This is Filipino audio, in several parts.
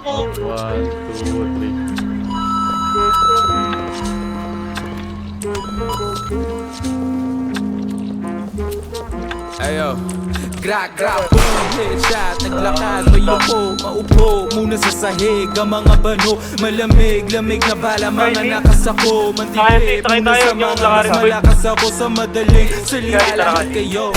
1, 2, 3. Ayo, gra-gra, boom, headshot, naglakad, mayupo, maupo, muna sa sahig, ang mga bano, malamig, lamig na bala, mga nakasako, mantigay, muna sa mga mas malakas ako sa madaling, salita lahat kayo.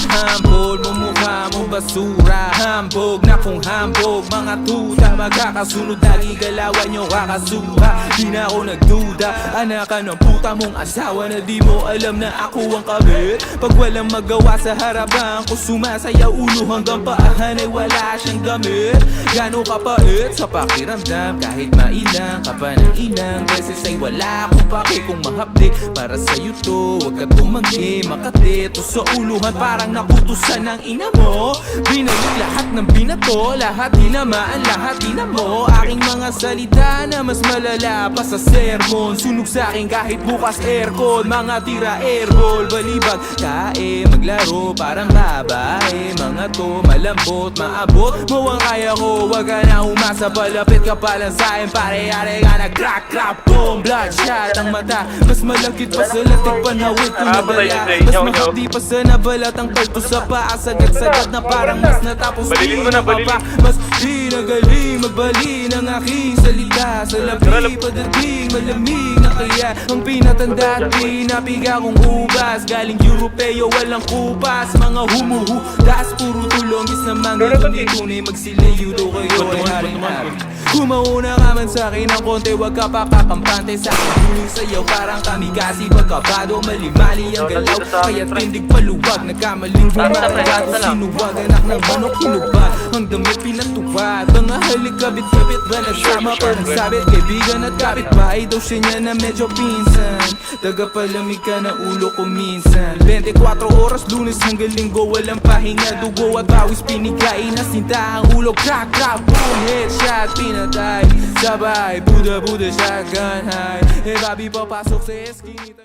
Hambog, mumukha mong basura, hambog na kung hambog, mga tuta, magkakasunod, lagi galawan nyo kakasuha, di na ako nagduda, anak ka ng puta mong asawa na di mo alam na ako ang kabit, pag walang magawa sa harapan ko, sumasayaw ulo hanggang paahan ay wala siyang gamit, gano'ng kapait sa pakiramdam, kahit mailang ka pa ng ilang beses ay wala akong pake kung mahapdik, para sa'yo to, huwag ka tumanggi, makatito sa uluhan parang nakutusan ng ina mo, binalik lahat ng binato, lahat tinamaan, lahat tinamo, aking mga salita na mas malala pa sa sermon, sunog sa'kin kahit bukas aircon, mga tira airball, balibag, kae, maglaro parang babae, mga to malambot, maabot mo ang kaya ko, wag ka na umasa, palapit ka pa lang sa'kin, pare-are ka na crack, boom, bloodshot ang mata, mas malagkit pa sa latik, panawid kung nabala, mas makapdi pa sa nabalat ang kalto sa paa, sagad-sagad na parang mas natapos di nakapa, mas di nagaling magbali ng aking salita, sa labi padating malamig na kaya ang pinatanda at pinapiga kong ubas, galing Europeo walang kupas, mga humuhudas puro tulongis na mga tunay magsilayudo kayo ay hari-hari, kumauna ka man sa'kin ng konti, wag ka pa kakampante sa'kin, huling sayaw parang kamikasi, pagkabado malimali ang galaw, kaya't tindig paluwag, nagkamaling bumagat, sinuwag, anak ng manok hinubad, ang damit pinatuwad, mga halik kabit-kabit ba nagsama pa ng sabit, kaibigan at kapitbahay daw siya niya na medyo pinsan, tagapalamig ka na ulo ko minsan, 24 oras lunes hanggang linggo, walang pahinga, dugo at bawis pinigay, nasinta ang ulo, crack, boom, headshot, pinatay, sabay, buda, shotgun high, eh babi papasok sa eskinita.